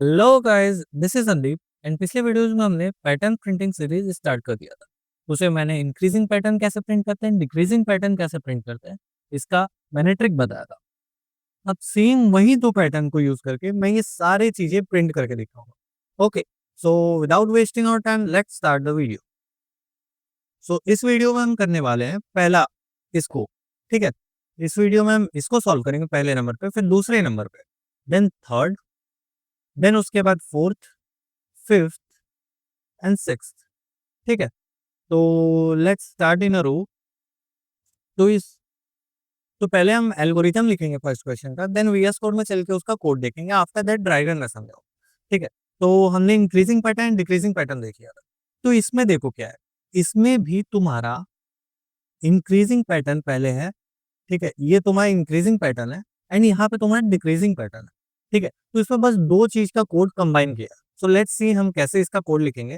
Hello guys, this is Sandeep and पिछले videos में हमने पैटर्न प्रिंटिंग सीरीज स्टार्ट कर दिया था। उसे मैंने इंक्रीजिंग पैटर्न कैसे प्रिंट करते हैं, डिक्रीजिंग पैटर्न कैसे प्रिंट करते हैं, इसका मैंने ट्रिक बताया था। अब सेम वही दो पैटर्न को यूज करके मैं ये सारी चीजें प्रिंट करके दिखाऊंगा। Okay, so without wasting our time let's start the video. So इस वीडियो में हम करने वाले हैं पहला इसको, ठीक है। इस वीडियो में हम इसको सॉल्व करेंगे पहले नंबर पे, फिर दूसरे नंबर पे, देन थर्ड, देन उसके बाद फोर्थ, फिफ्थ एंड सिक्स्थ। ठीक है, तो लेट्स स्टार्ट इन अ रो। तो इस तो पहले हम एल्गोरिथम लिखेंगे फर्स्ट क्वेश्चन का, देन वीएस कोड में चल के उसका कोड देखेंगे, आफ्टर दैट ड्राइवर में समझाओ। ठीक है, तो हमने इंक्रीजिंग पैटर्न डिक्रीजिंग पैटर्न देख लिया था। तो इसमें देखो क्या है, इसमें भी तुम्हारा इंक्रीजिंग पैटर्न पहले है। ठीक है, ये तुम्हारा इंक्रीजिंग पैटर्न है एंड यहाँ पे तुम्हारा डिक्रीजिंग पैटर्न है। ठीक है, तो इसमें बस दो चीज का कोड कंबाइन किया। सो लेट्स सी हम कैसे इसका कोड लिखेंगे।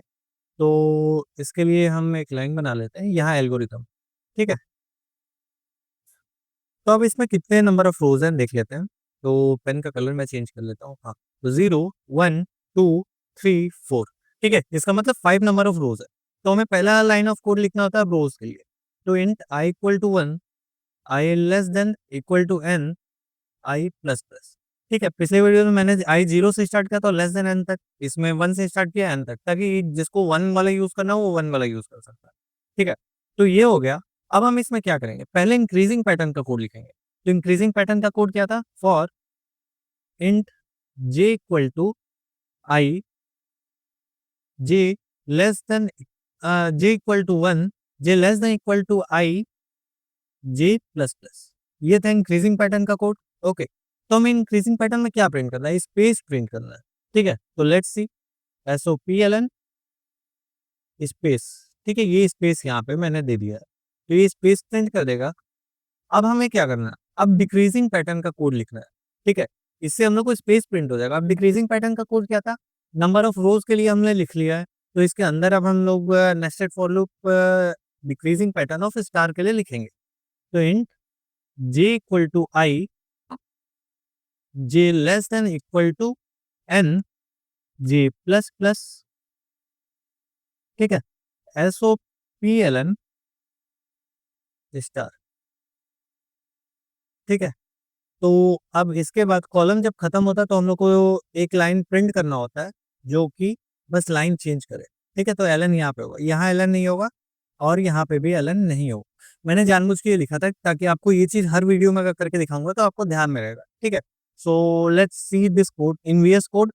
तो इसके लिए हम एक लाइन बना लेते हैं यहाँ एल्गोरिथम। ठीक है, तो अब इसमें कितने नंबर ऑफ रोज हैं देख लेते हैं। तो पेन का कलर मैं चेंज कर लेता हूँ। हाँ, तो 0 1 2 3 4। ठीक है, इसका मतलब 5 नंबर ऑफ रोज है। तो हमें पहला लाइन ऑफ कोड लिखना होता है रोज के लिए। तो int i equal to 1, i less than equal to n, i plus plus. ठीक है, पिछले वीडियो में मैंने आई 0 से स्टार्ट किया तो लेस देन एन तक, इसमें 1 से स्टार्ट किया एन तक, ताकि जिसको 1 वाला यूज करना हो वो 1 वाला यूज कर सकता है। ठीक है, तो ये हो गया। अब हम इसमें क्या करेंगे, पहले इंक्रीजिंग पैटर्न का कोड लिखेंगे। तो इंक्रीजिंग पैटर्न का कोड क्या था, for int J equal to I, j less than, j equal to 1, j less than equal to I, J plus plus. ये था इंक्रीजिंग पैटर्न का कोड। ओके, तो हमें इंक्रीजिंग पैटर्न में क्या प्रिंट करना है, स्पेस प्रिंट करना है। ठीक है, तो let's see, S O P L N space. ठीक है, ये स्पेस यहाँ पे मैंने दे दिया है, तो ये स्पेस प्रिंट कर देगा। अब हमें क्या करना है, अब डिक्रीजिंग पैटर्न का कोड लिखना है। ठीक है, इससे हम लोग को स्पेस प्रिंट हो जाएगा। अब डिक्रीजिंग पैटर्न का कोड क्या था, नंबर ऑफ रोज के लिए हमने लिख लिया है। तो इसके अंदर अब हम लोग nested for loop decreasing pattern of star के लिए लिखेंगे। तो int J equal to I, j less than equal to N, J plus plus. ठीक है, S O P L N star. ठीक है, तो अब इसके बाद कॉलम जब खत्म होता है तो हम लोग को एक लाइन प्रिंट करना होता है, जो कि बस लाइन चेंज करे। ठीक है, तो एलन यहाँ पे होगा, यहाँ एलन नहीं होगा और यहाँ पे भी एलन नहीं होगा। मैंने जानबूझ के ये लिखा था ताकि आपको ये चीज हर वीडियो में अगर करके दिखाऊंगा तो आपको ध्यान में रहेगा। ठीक है, so let's see this code in VS code.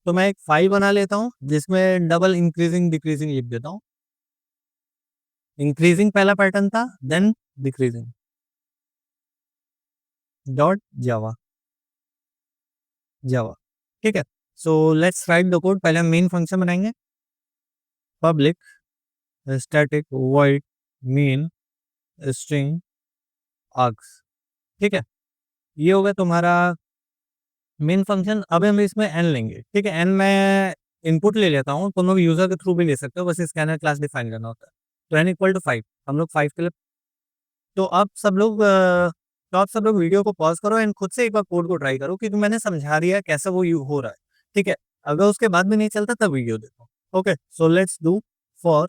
तो मैं एक फाइल बना लेता हूँ जिसमें डबल इंक्रीजिंग डिक्रीजिंग लिख देता हूँ। इंक्रीजिंग पहला पैटर्न था, then decreasing dot java, java. ठीक है, so let's write the code. पहले हम मेन फंक्शन बनाएंगे, public static void main string args. ठीक है, ये होगा तुम्हारा मेन फंक्शन। अब हम इसमें एन लेंगे। ठीक है, एन मैं इनपुट ले लेता हूँ, तुम लोग यूजर के थ्रू भी ले सकते हो, बस स्कैनर क्लास डिफाइन करना होता है। तो एन इक्वल टू 5, हम लोग 5 के लिए। तो अब सब लोग तो आप सब लोग वीडियो को पॉज करो एंड खुद से एक बार कोड को ट्राई करो, क्योंकि मैंने समझा दिया है कैसे वो यू हो रहा है। ठीक है, अगर उसके बाद भी नहीं चलता तब वीडियो देखो। Okay, so let's do for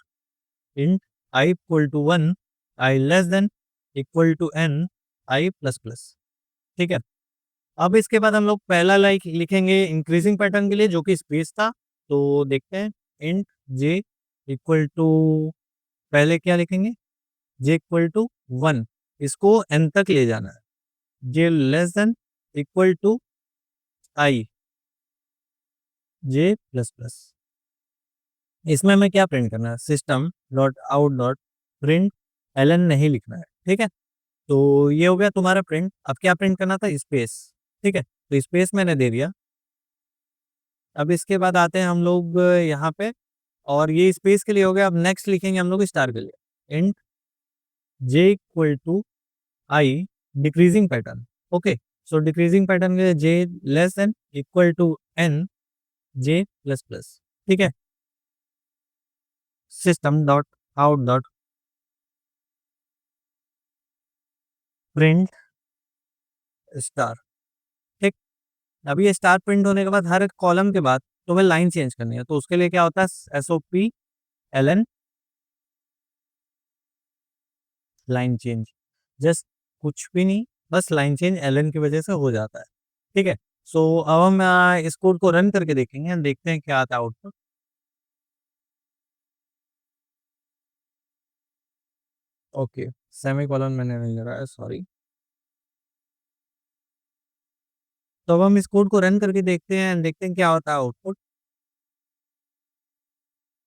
int i equal to 1, i less than equal to n, i plus plus. ठीक है, अब इसके बाद हम लोग पहला लाइक लिखेंगे इंक्रीजिंग पैटर्न के लिए, जो कि स्पेस था। तो देखते हैं, इंट जे इक्वल टू, पहले क्या लिखेंगे, जे इक्वल टू 1, इसको एन तक ले जाना है। J less than equal to I, J plus plus. इसमें हमें क्या प्रिंट करना है, system dot out dot println नहीं लिखना है। ठीक है, तो ये हो गया तुम्हारा प्रिंट। अब क्या प्रिंट करना था, स्पेस। ठीक है, तो स्पेस मैंने दे दिया। अब इसके बाद आते हैं हम लोग यहाँ पे, और ये स्पेस के लिए हो गया। अब नेक्स्ट लिखेंगे हम लोग स्टार के लिए, int J equal to I, decreasing pattern. Okay, so decreasing pattern के लिए J less than equal to N, J plus plus. ठीक है, system dot out dot print star. ठीक, अब ये स्टार प्रिंट होने के बाद हर कॉलम के बाद तुम्हें लाइन चेंज करनी है, तो उसके लिए क्या होता है, SOP LN line change, just कुछ भी नहीं, बस लाइन चेंज LN की वजह से हो जाता है। ठीक है, सो अब हम इस कोड को रन करके देखेंगे और देखते हैं क्या आता है आउटपुट। ओके, सेमीकोलन मैंने नहीं लगाया, सॉरी। तो अब हम इस कोड को रन करके देखते हैं and देखते हैं क्या होता है आउटपुट।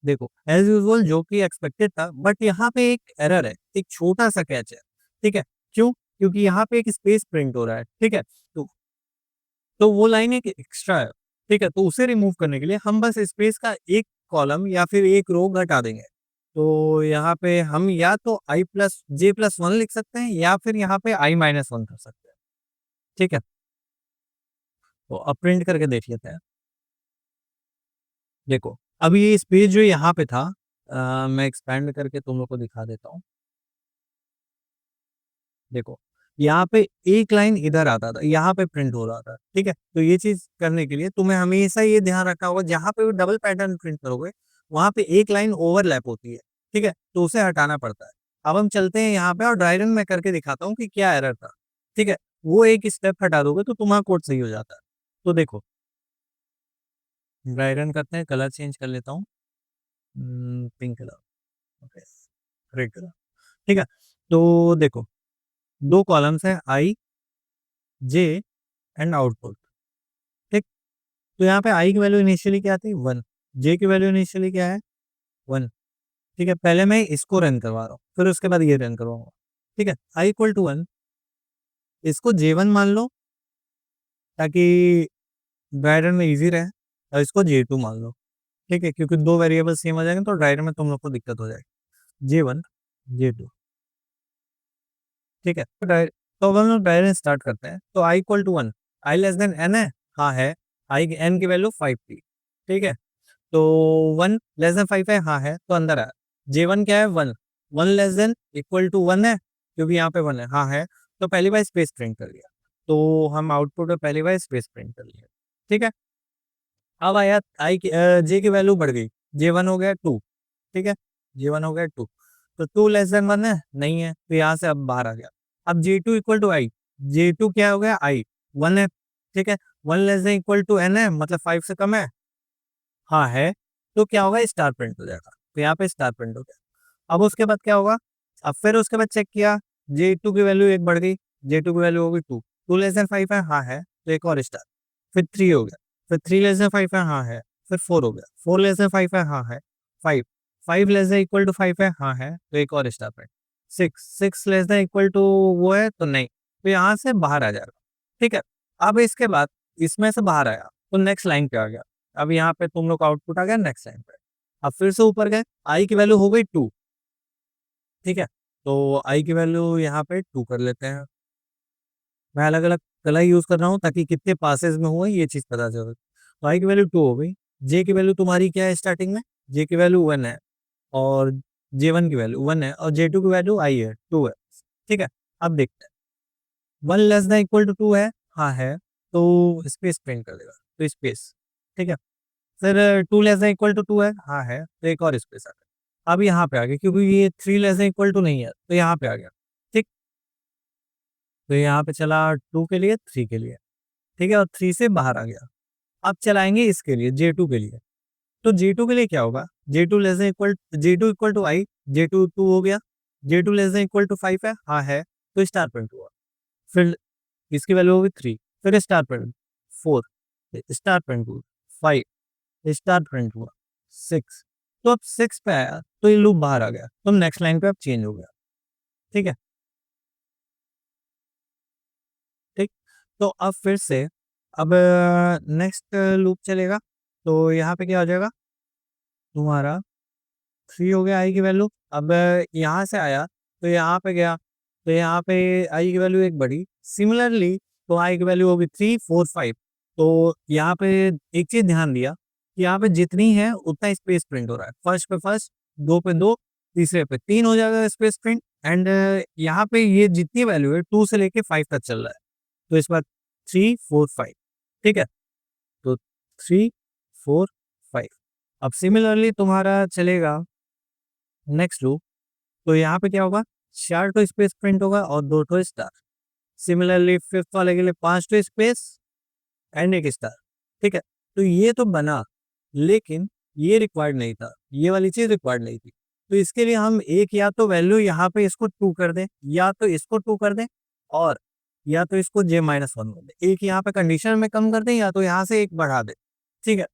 देखो, एज यूजुअल जो कि एक्सपेक्टेड था, बट यहाँ पे एक एरर है, एक छोटा सा कैच है। ठीक है, क्यों? क्योंकि यहाँ पे एक स्पेस प्रिंट हो रहा है। ठीक है, तो वो लाइन एक एक्स्ट्रा है। ठीक है, तो उसे रिमूव करने के लिए हम बस स्पेस का एक कॉलम या फिर एक रो घटा देंगे। तो यहाँ पे हम या तो i+j+1 लिख सकते हैं या फिर यहाँ पे i-1 कर सकते हैं। ठीक है, तो अब प्रिंट करके देख लेते हैं। देखो, अब ये स्पेस जो यहाँ पे था, मैं एक्सपैंड करके तुम लोग को दिखा देता हूँ। देखो, यहाँ पे एक लाइन इधर आता था, यहाँ पे प्रिंट हो रहा था। ठीक है, तो ये चीज करने के लिए तुम्हें हमेशा ये ध्यान रखना होगा, जहाँ पे भी डबल पैटर्न प्रिंट करोगे वहां पे एक लाइन ओवरलैप होती है। ठीक है, तो उसे हटाना पड़ता है। अब हम चलते हैं यहाँ पे और ड्राई रन में करके दिखाता हूँ कि क्या एरर था। ठीक है, वो एक स्टेप हटा दोगे तो तुम्हारा कोड सही हो जाता है। तो देखो, ड्राई रन करते हैं, कलर चेंज कर लेता हूँ, pink colour, okay, red colour. ठीक है, तो देखो, दो कॉलम्स है, आई जे एंड आउटपुट। ठीक, तो यहाँ पे आई की वैल्यू इनिशियली क्या थी, 1, जे की वैल्यू इनिशियली क्या है, 1। ठीक है, पहले मैं इसको रन करवा रहा हूँ, फिर उसके बाद ये रन करवाऊंगा। ठीक है, i=1, इसको J1 मान लो ताकि ड्राइवर में इजी रहे, और इसको J2 मान लो। ठीक है, क्योंकि दो वेरिएबल सेम हो जाएंगे तो ड्राइवर में तुम लोग को दिक्कत हो जाएगी। J1 J2। ठीक है, तो अब हम लोग ड्राइवर स्टार्ट करते हैं। तो i=1, i less than n है, हाँ है, i n की वैल्यू 5 थी। ठीक है, तो 1 लेस देन 5 है, हाँ है, तो अंदर आया। J1 क्या है, 1, 1 लेस देन इक्वल टू 1 है, क्योंकि यहाँ पे 1 है, हाँ है, तो पहली बार स्पेस प्रिंट कर लिया। तो हम आउटपुट में पहली बार स्पेस प्रिंट कर लिया। ठीक है, अब आया जे की वैल्यू बढ़ गई, J1 हो गया 2। ठीक है, J1 हो गया 2, तो 2 लेस देन 1 है, नहीं है, तो यहाँ से अब बाहर आ गया। अब J2 equal to i, J2 क्या हो गया, आई 1 है। ठीक है, 1 less than equal to n है, मतलब 5 से कम है, हाँ है, तो क्या होगा, स्टार प्रिंट हो जाएगा। तो यहाँ पे स्टार प्रिंट हो गया। अब उसके बाद क्या होगा, अब फिर उसके बाद चेक किया, J2 की वैल्यू एक बढ़ गई, J2 की वैल्यू हो गई 2, 2 लेस देन 5 है, हाँ है, तो एक और स्टार। फिर 3 हो गया, फिर 3 लेस देन 5 है, हाँ है, फिर 4 हो गया, 4 लेस देन 5 है, हाँ है, 5, 5 लेस देन इक्वल टू 5 है, हाँ है, तो एक और star print. 6, 6 less than equal to वो है, तो नहीं, तो यहाँ से बाहर आ जाएगा। ठीक है, अब इसके बाद इसमें से बाहर आया तो नेक्स्ट लाइन पे आ गया। अब यहाँ पे तुम लोग का आउटपुट आ गया नेक्स्ट लाइन पे। अब फिर से ऊपर गए, आई की वैल्यू हो गई 2। ठीक है, तो आई की वैल्यू यहाँ पे 2 कर लेते हैं। मैं अलग अलग कलर यूज कर रहा हूँ ताकि कितने पासेस में हुए ये चीज पता चले। तो आई की वैल्यू 2 हो गई। जे की वैल्यू तुम्हारी क्या है स्टार्टिंग में, जे की वैल्यू 1 है, और J1 की वैल्यू 1 है, और J2 की वैल्यू आई है, 2 है। ठीक है, अब देखते हैं, 1 लेस देन इक्वल टू 2 है, हाँ है, तो स्पेस प्रिंट कर देगा, तो स्पेस। ठीक है, फिर 2 लेस देन इक्वल टू 2 है, हाँ है, तो एक और स्पेस आ गया। अब यहाँ पे आ गया, क्योंकि ये 3 लेस देन इक्वल टू नहीं है, तो यहाँ पे आ गया। ठीक, तो यहाँ पे चला 2 के लिए, 3 के लिए। ठीक है, और 3 से बाहर आ गया। अब चलाएंगे इसके लिए, J2 के लिए। तो J2 के लिए क्या होगा, J2 less than equal, J2 equal to i, J2 2 हो गया, J2 less than equal to 5 है, हाँ है, तो स्टार प्रिंट हुआ। फिर इसकी वैल्यू होगी 3, फिर स्टार प्रिंट 4, स्टार प्रिंट हुआ 5, स्टार प्रिंट हुआ 6। तो अब 6 पे आया तो ये लूप बाहर आ गया, तो नेक्स्ट लाइन पे अब चेंज हो गया। ठीक है, ठीक, तो अब फिर से, अब नेक्स्ट लूप चलेगा, तो यहाँ पे क्या हो जाएगा, तुम्हारा 3 हो गया आई की वैल्यू। अब यहाँ से आया तो यहाँ पे गया, तो यहाँ पे आई की वैल्यू एक बढ़ी। सिमिलरली तो आई की वैल्यू होगी 3, 4, 5। तो यहाँ पे एक चीज ध्यान दिया कि यहाँ पे जितनी है उतना स्पेस प्रिंट हो रहा है। फर्स्ट पे फर्स्ट, दो पे दो, तीसरे पे 3 हो जाएगा स्पेस प्रिंट। एंड यहाँ पे ये जितनी वैल्यू है 2 से लेके 5 तक चल रहा है। तो इस बार 3 4 5, ठीक है, तो 3 4 5। अब सिमिलरली तुम्हारा चलेगा नेक्स्ट लूप, तो यहाँ पे क्या होगा, 4 तो स्पेस प्रिंट होगा और 2 तो स्टार। सिमिलरली फिफ्थ वाले के लिए 5 तो स्पेस एंड एक स्टार, ठीक है। तो ये तो बना, लेकिन ये रिक्वायर्ड नहीं था, ये वाली चीज रिक्वायर्ड नहीं थी। तो इसके लिए हम एक या तो वैल्यू यहाँ पे इसको 2 कर दें, या तो इसको 2 कर दें, और या तो इसको j-1 कर दें। एक यहाँ पे कंडीशन में कम कर दें, या तो यहाँ से एक बढ़ा दें, ठीक है।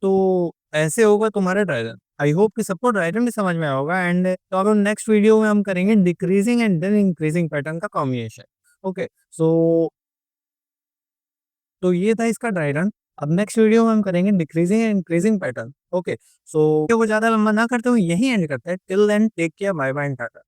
तो ऐसे होगा तुम्हारा ड्राइवन। आई होप कि सबको ड्राइवन भी समझ में आया होगा। एंड तो अब नेक्स्ट वीडियो में हम करेंगे decreasing and then increasing pattern का कॉम्बिनेशन। ओके, सो तो ये था इसका ड्राइवन। अब नेक्स्ट वीडियो में हम करेंगे decreasing and increasing pattern. Okay, so वो ज्यादा लंबा ना करते हुए यही एंड करते हैं। Till then take care, bye bye and Tata.